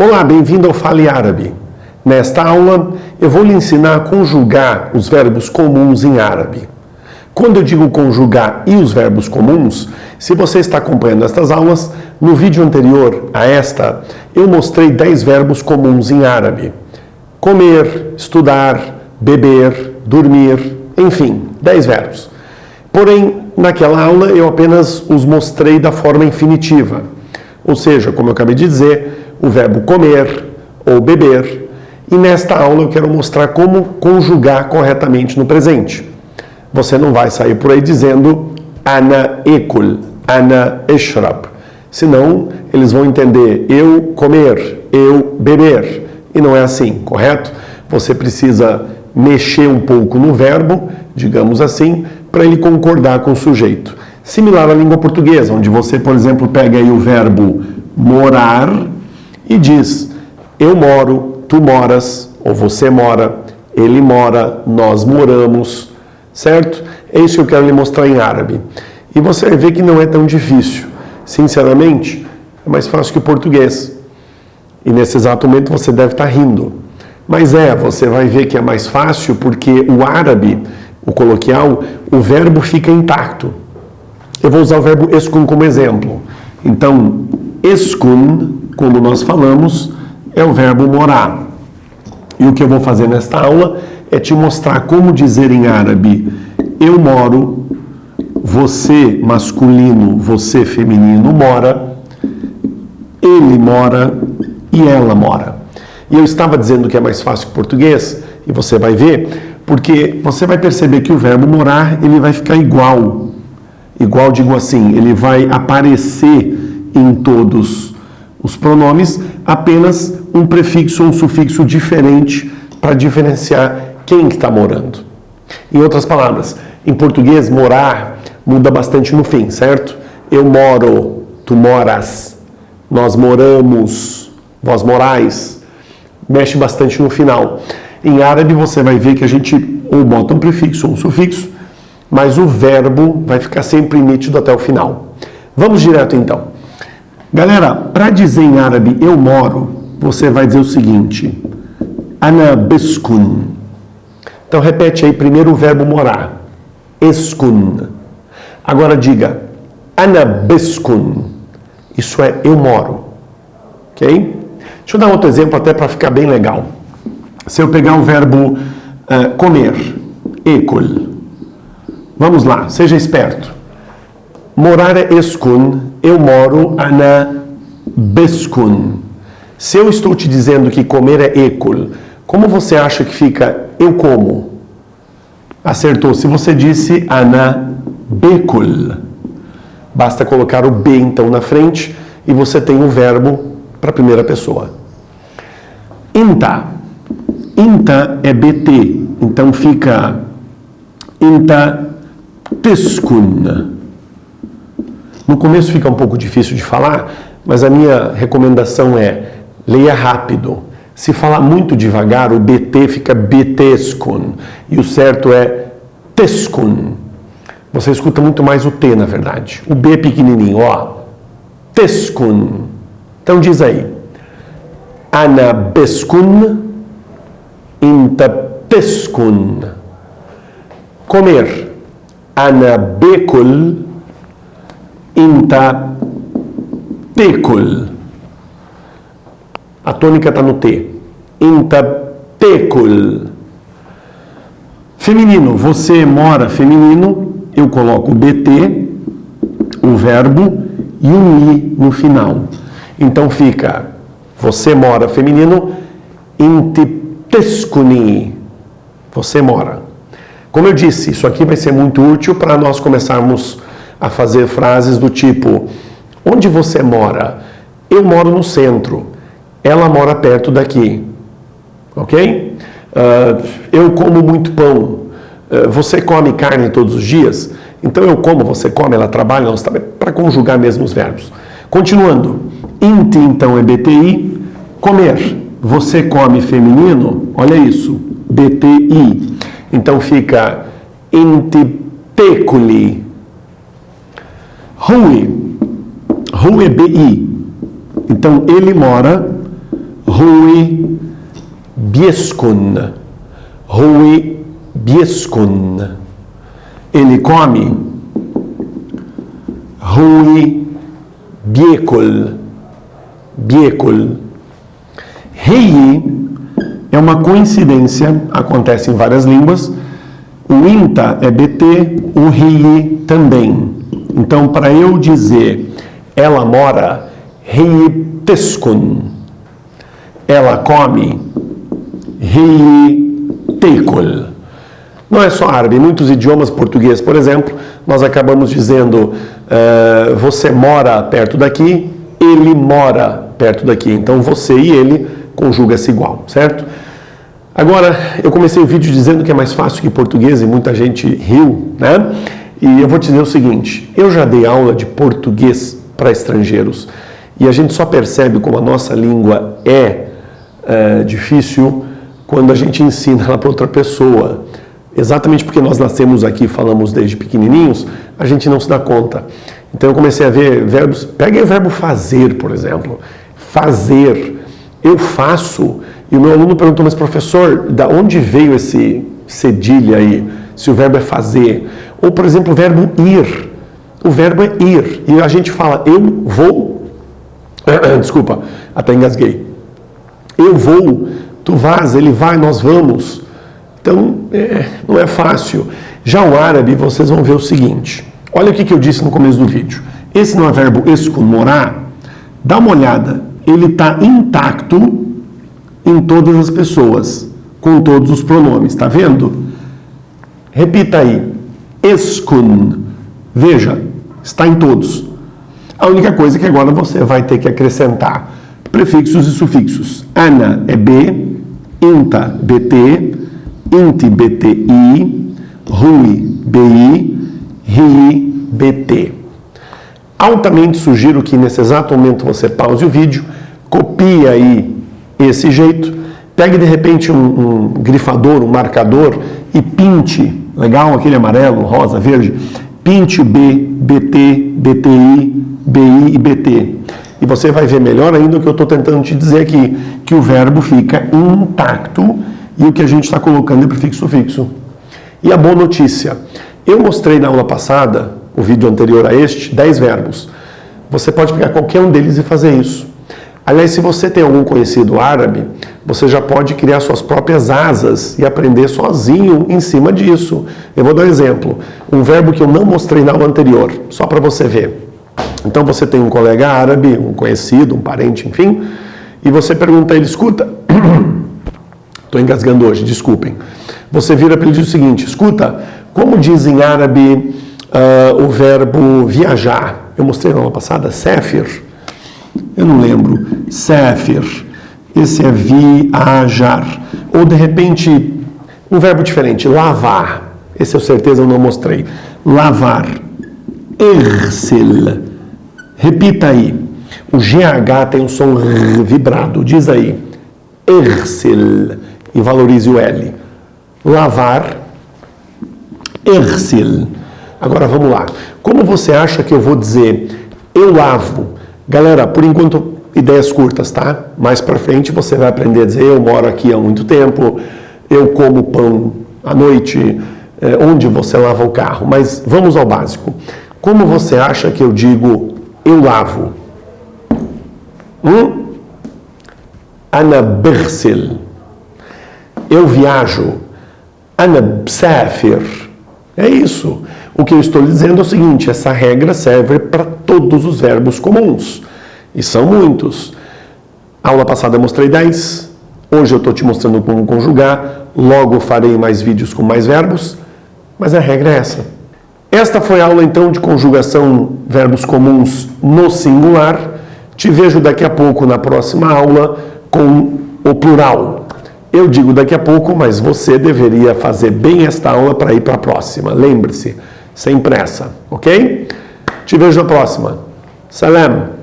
Olá, bem-vindo ao Fale Árabe. Nesta aula, eu vou lhe ensinar a conjugar os verbos comuns em árabe. Quando eu digo conjugar e os verbos comuns, se você está acompanhando estas aulas, no vídeo anterior a esta, eu mostrei 10 verbos comuns em árabe. Comer, estudar, beber, dormir, enfim, 10 verbos. Porém, naquela aula eu apenas os mostrei da forma infinitiva. Ou seja, como eu acabei de dizer, o verbo comer ou beber. E nesta aula eu quero mostrar como conjugar corretamente no presente. Você não vai sair por aí dizendo Ana ekul, Ana eshrab. Senão, eles vão entender eu comer, eu beber. E não é assim, correto? Você precisa mexer um pouco no verbo, digamos assim, para ele concordar com o sujeito. Similar à língua portuguesa, onde você, por exemplo, pega aí o verbo morar e diz eu moro, tu moras, ou você mora, ele mora, nós moramos, certo? É isso que eu quero lhe mostrar em árabe. E você vai ver que não é tão difícil. Sinceramente, é mais fácil que o português. E nesse exato momento você deve estar rindo. Mas você vai ver que é mais fácil porque o árabe, o coloquial, o verbo fica intacto. Eu vou usar o verbo eskun como exemplo. Então, eskun, quando nós falamos, é o verbo morar. E o que eu vou fazer nesta aula é te mostrar como dizer em árabe eu moro, você masculino, você feminino mora, ele mora e ela mora. E eu estava dizendo que é mais fácil que o português, e você vai ver, porque você vai perceber que o verbo morar, ele vai ficar igual. Igual, digo assim, ele vai aparecer em todos os pronomes, apenas um prefixo ou um sufixo diferente para diferenciar quem que está morando. Em outras palavras, em português, morar muda bastante no fim, certo? Eu moro, tu moras, nós moramos, vós morais. Mexe bastante no final. Em árabe você vai ver que a gente ou bota um prefixo ou um sufixo, mas o verbo vai ficar sempre nítido até o final. Vamos direto então. Galera, para dizer em árabe eu moro, você vai dizer o seguinte: Ana beskun. Então repete aí primeiro o verbo morar. Eskun. Agora diga Ana beskun. Isso é eu moro. Ok? Deixa eu dar outro exemplo até para ficar bem legal. Se eu pegar o verbo comer, ekul. Vamos lá, seja esperto. Morar é eskun, eu moro ana beskun. Se eu estou te dizendo que comer é ekul, como você acha que fica eu como? Acertou. Se você disse ana bekul, basta colocar o B então na frente e você tem o verbo para a primeira pessoa. Inta. Inta é BT, então fica inta teskun. No começo fica um pouco difícil de falar, mas a minha recomendação é leia rápido. Se falar muito devagar, o BT fica beteskun. E o certo é teskun. Você escuta muito mais o T, na verdade. O B pequenininho, ó. Teskun. Então diz aí. Ana beskun, inta teskun. Comer. Ana bekul, inta tekul. A tônica está no T. Inta tekul. Feminino. Você mora feminino. Eu coloco o BT, o verbo e um I no final. Então fica você mora feminino. Inti teskuni. Você mora. Como eu disse, isso aqui vai ser muito útil para nós começarmos a fazer frases do tipo onde você mora? Eu moro no centro. Ela mora perto daqui. Ok? Eu como muito pão. Você come carne todos os dias? Então eu como, você come, ela trabalha, nós trabalhamos, para conjugar mesmo os verbos. Continuando. Inti, então, é BTI. Comer. Você come feminino? Olha isso. BTI. Então fica inti tekuli. Hui. Hui é BI. Então ele mora, Hui bieskun. Hui bieskun. Ele come. Hui biekul. Biekul. Rei é uma coincidência, acontece em várias línguas. O INTA é BT, o RI também. Então, para eu dizer ela mora, RI teskun. Ela come, RI tekul. Não é só árabe, em muitos idiomas, português, por exemplo, nós acabamos dizendo você mora perto daqui, ele mora perto daqui. Então, você e ele conjuga-se igual, certo? Agora, eu comecei o vídeo dizendo que é mais fácil que português e muita gente riu, né? E eu vou te dizer o seguinte, eu já dei aula de português para estrangeiros e a gente só percebe como a nossa língua é difícil quando a gente ensina ela para outra pessoa. Exatamente porque nós nascemos aqui e falamos desde pequenininhos, a gente não se dá conta. Então eu comecei a ver verbos, peguem o verbo fazer, por exemplo. Fazer, eu faço. E o meu aluno perguntou, mas professor, da onde veio esse cedilha aí, se o verbo é fazer? Ou, por exemplo, o verbo ir. O verbo é ir. E a gente fala, eu vou... Desculpa, até engasguei. Eu vou, tu vais, ele vai, nós vamos. Então, não é fácil. Já o árabe, vocês vão ver o seguinte. Olha o que eu disse no começo do vídeo. Esse não é verbo eskun, morar? Dá uma olhada. Ele está intacto em todas as pessoas, com todos os pronomes, tá vendo? Repita aí, eskun, veja, está em todos. A única coisa é que agora você vai ter que acrescentar prefixos e sufixos. Ana é B, inta, BT, inti, BTI, rui, BI, ri, BT. Altamente sugiro que nesse exato momento você pause o vídeo, copie aí esse jeito, pegue de repente um grifador, um marcador e pinte, legal, aquele amarelo, rosa, verde, pinte o B, BT, BTI, BI e BT. E você vai ver melhor ainda o que eu estou tentando te dizer aqui, que o verbo fica intacto e o que a gente está colocando é prefixo sufixo. E a boa notícia, eu mostrei na aula passada, o vídeo anterior a este, 10 verbos. Você pode pegar qualquer um deles e fazer isso. Aliás, se você tem algum conhecido árabe, você já pode criar suas próprias asas e aprender sozinho em cima disso. Eu vou dar um exemplo. Um verbo que eu não mostrei na aula anterior, só para você ver. Então você tem um colega árabe, um conhecido, um parente, enfim, e você pergunta a ele, escuta, estou engasgando hoje, desculpem. Você vira para ele e diz o seguinte, escuta, como diz em árabe o verbo viajar? Eu mostrei na aula passada, safir. Eu não lembro. Safir. Esse é viajar. Ou, de repente, um verbo diferente. Lavar. Esse eu certeza eu não mostrei. Lavar. Ersil. Repita aí. O GH tem um som vibrado. Diz aí. Ersil. E valorize o L. Lavar. Ersil. Agora vamos lá. Como você acha que eu vou dizer eu lavo? Galera, por enquanto, ideias curtas, tá? Mais pra frente você vai aprender a dizer eu moro aqui há muito tempo, eu como pão à noite, onde você lava o carro. Mas vamos ao básico. Como você acha que eu digo eu lavo? Ana bersil. Eu viajo. Ana bsafir. É isso. O que eu estou lhe dizendo é o seguinte, essa regra serve para todos os verbos comuns. E são muitos. A aula passada eu mostrei 10. Hoje eu estou te mostrando como conjugar. Logo farei mais vídeos com mais verbos. Mas a regra é essa. Esta foi a aula então de conjugação verbos comuns no singular. Te vejo daqui a pouco na próxima aula com o plural. Eu digo daqui a pouco, mas você deveria fazer bem esta aula para ir para a próxima. Lembre-se, sem pressa, ok? Te vejo na próxima. Salam!